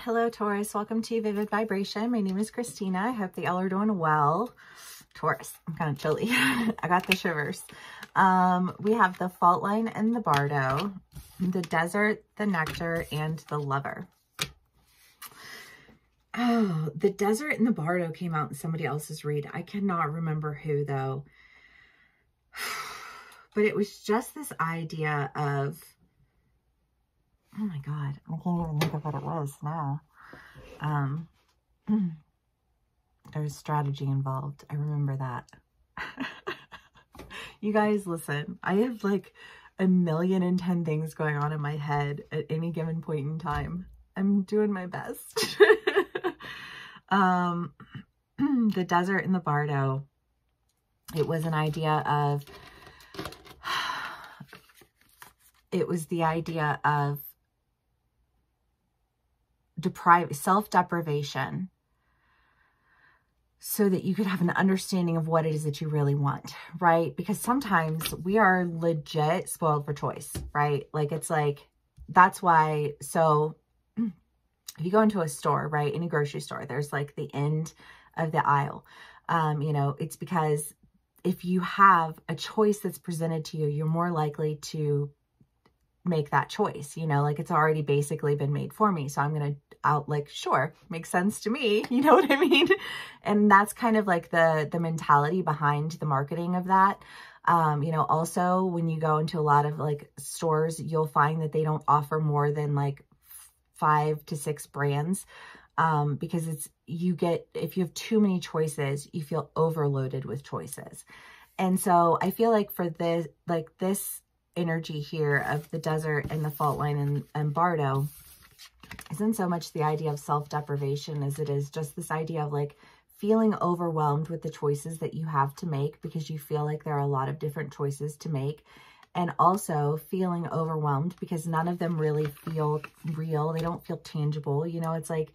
Hello, Taurus. Welcome to Vivid Vibration. My name is Christina. I hope that y'all are doing well. Taurus, I'm kind of chilly. I got the shivers. We have the fault line and the bardo, the desert, the nectar, and the lover. Oh, the desert and the bardo came out in somebody else's read. I cannot remember who, though. But it was just this idea of, oh my God, I can't even think of what it was now. There was strategy involved. I remember that. You guys, listen, I have like 1,000,010 things going on in my head at any given point in time. I'm doing my best. The desert and the bardo. It was an idea of, it was the idea of self-deprivation so that you could have an understanding of what it is that you really want, right? Because sometimes we are legit spoiled for choice, right? Like, it's like, that's why, so if you go into a store, right, any grocery store, there's like the end of the aisle. You know, it's because if you have a choice that's presented to you, you're more likely to make that choice, you know, like it's already basically been made for me. So I'm going to like, sure, makes sense to me. You know what I mean? And that's kind of like the mentality behind the marketing of that. You know, also when you go into a lot of like stores, you'll find that they don't offer more than like 5 to 6 brands. Because if you have too many choices, you feel overloaded with choices. And so I feel like for this, like this energy here of the desert and the fault line and bardo isn't so much the idea of self-deprivation as it is just this idea of like feeling overwhelmed with the choices that you have to make because you feel like there are a lot of different choices to make. And also feeling overwhelmed because none of them really feel real. They don't feel tangible. You know, it's like,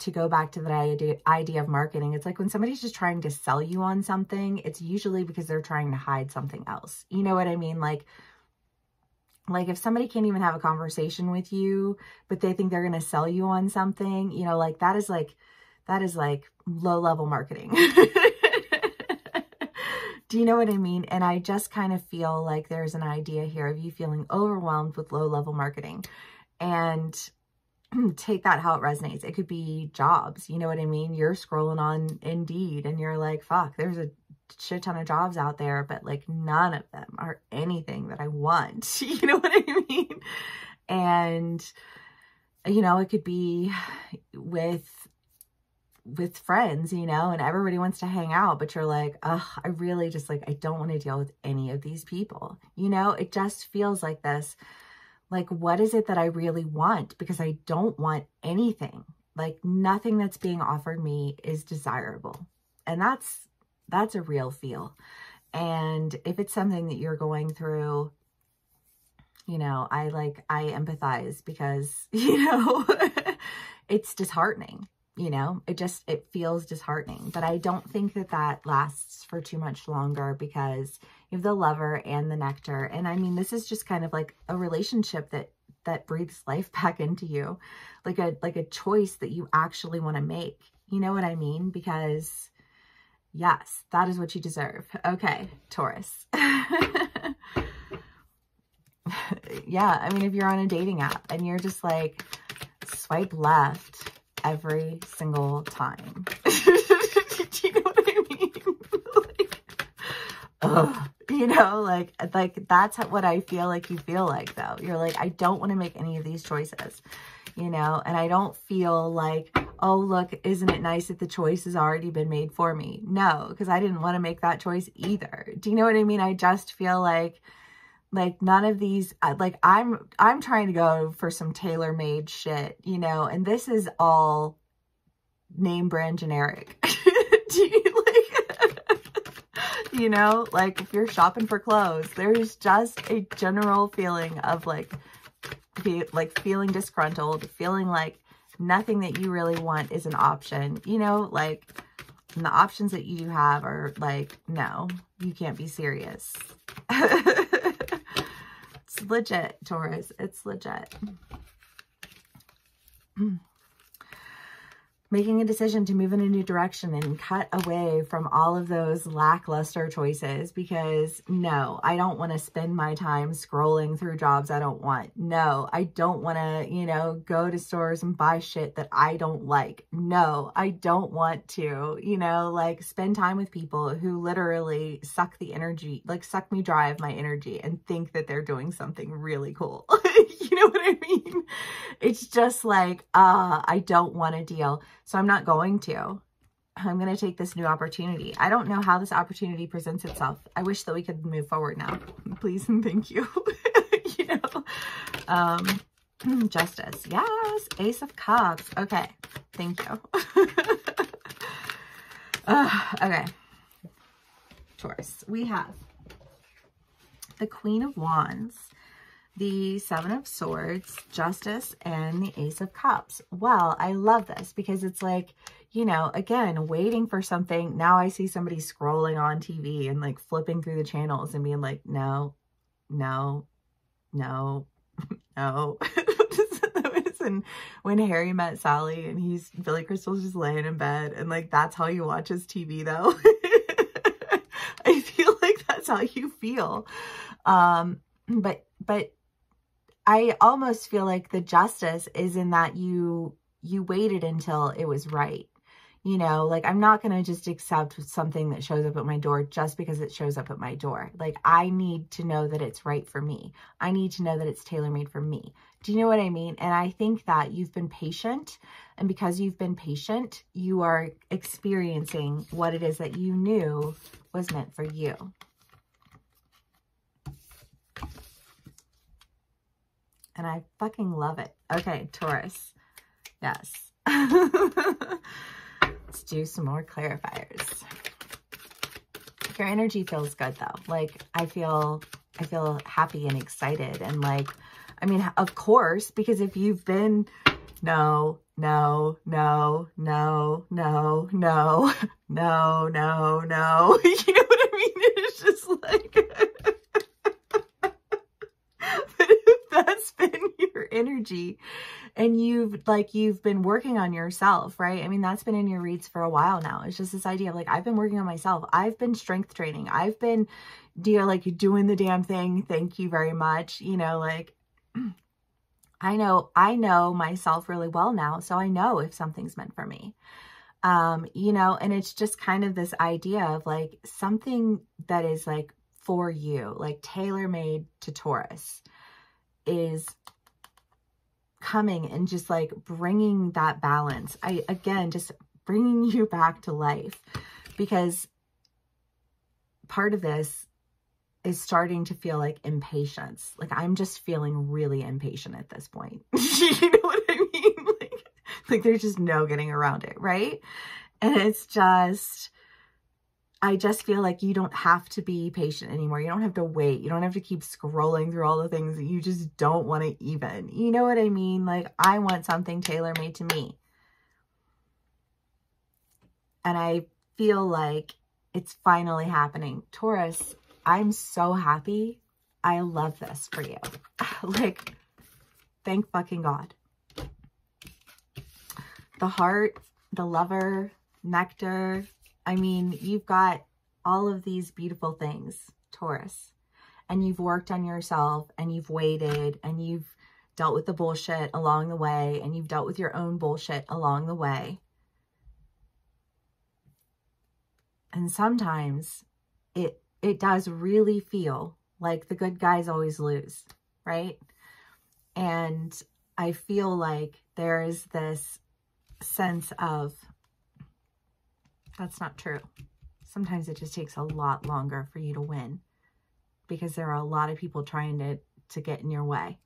to go back to that idea of marketing, it's like when somebody's just trying to sell you on something, it's usually because they're trying to hide something else. You know what I mean? Like if somebody can't even have a conversation with you, but they think they're going to sell you on something, you know, like that is like low level marketing. Do you know what I mean? And I just kind of feel like there's an idea here of you feeling overwhelmed with low level marketing, and take that how it resonates. It could be jobs. You know what I mean? You're scrolling on Indeed and you're like, fuck, there's a shit ton of jobs out there, but like none of them are anything that I want. You know what I mean? And, you know, it could be with friends, you know, and everybody wants to hang out, but you're like, oh, I really just like, I don't want to deal with any of these people. You know, it just feels like this. Like, what is it that I really want? Because I don't want anything. Like, nothing that's being offered me is desirable. And that's a real feel. And if it's something that you're going through, you know, I empathize because, you know, it's disheartening. You know, it feels disheartening, but I don't think that lasts for too much longer because you have the lover and the nectar. And I mean, this is just kind of like a relationship that breathes life back into you, like a choice that you actually want to make. You know what I mean? Because yes, that is what you deserve. Okay, Taurus. Yeah, I mean, if you're on a dating app and you're just like, swipe left every single time. Do you know what I mean? You know, like that's what I feel like you feel like, though. You're like, I don't want to make any of these choices, you know, and I don't feel like, oh, look, isn't it nice that the choice has already been made for me? No, because I didn't want to make that choice either. Do you know what I mean? I just feel like none of these, like I'm trying to go for some tailor-made shit, you know, and this is all name brand generic. Do you you know, like if you're shopping for clothes, there's just a general feeling of like feeling disgruntled, feeling like nothing that you really want is an option, you know, like, and the options that you have are like, no, you can't be serious. It's legit, Taurus. It's legit. making a decision to move in a new direction and cut away from all of those lackluster choices, because no, I don't want to spend my time scrolling through jobs I don't want. No, I don't want to, you know, go to stores and buy shit that I don't like. No, I don't want to, you know, like spend time with people who literally suck the energy, like suck me dry of my energy and think that they're doing something really cool. You know what I mean? It's just like, I don't want to deal. So I'm not going to. I'm going to take this new opportunity. I don't know how this opportunity presents itself. I wish that we could move forward now. Please and thank you. You know, justice. Yes. Ace of Cups. Okay. Thank you. Okay. Taurus. We have the Queen of Wands, the Seven of Swords, Justice, and the Ace of Cups. Well, I love this because it's like, you know, again, waiting for something. Now I see somebody scrolling on TV and like flipping through the channels and being like, no, no, no, no. And when Harry met Sally and Billy Crystal's just laying in bed and like, that's how you watch his TV though. I feel like that's how you feel. But I almost feel like the justice is in that you waited until it was right. You know, like I'm not going to just accept something that shows up at my door just because it shows up at my door. Like I need to know that it's right for me. I need to know that it's tailor-made for me. Do you know what I mean? And I think that you've been patient, and because you've been patient, you are experiencing what it is that you knew was meant for you. And I fucking love it. Okay, Taurus. Yes. Let's do some more clarifiers. Your energy feels good though. Like I feel happy and excited, and like, I mean, of course, because if you've been no, no, no, no, no, no, no, no, no, you know what I mean? It's just like but if that's been your energy and you've been working on yourself, right? I mean, that's been in your reads for a while now. It's just this idea of like, I've been working on myself. I've been strength training. I've been, like doing the damn thing. Thank you very much. You know, like I know myself really well now. So I know if something's meant for me, you know, and it's just kind of this idea of like something that is like for you, like tailor-made to Taurus, is coming and just like bringing that balance. Again, just bringing you back to life, because part of this is starting to feel like impatience. Like I'm just feeling really impatient at this point. You know what I mean? Like there's just no getting around it, right? And it's just, I just feel like you don't have to be patient anymore. You don't have to wait. You don't have to keep scrolling through all the things that you just don't want to even. You know what I mean? Like I want something tailor-made to me. And I feel like it's finally happening. Taurus, I'm so happy. I love this for you. Like, thank fucking God. The heart, the lover, nectar. I mean, you've got all of these beautiful things, Taurus, and you've worked on yourself and you've waited and you've dealt with the bullshit along the way, and you've dealt with your own bullshit along the way. And sometimes it does really feel like the good guys always lose, right? And I feel like there is this sense of, that's not true. Sometimes it just takes a lot longer for you to win, because there are a lot of people trying to get in your way.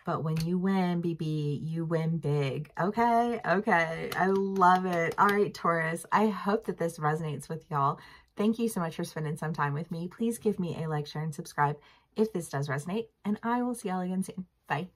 But when you win, BB, you win big. Okay, okay. I love it. All right, Taurus. I hope that this resonates with y'all. Thank you so much for spending some time with me. Please give me a like, share, and subscribe if this does resonate. And I will see y'all again soon. Bye.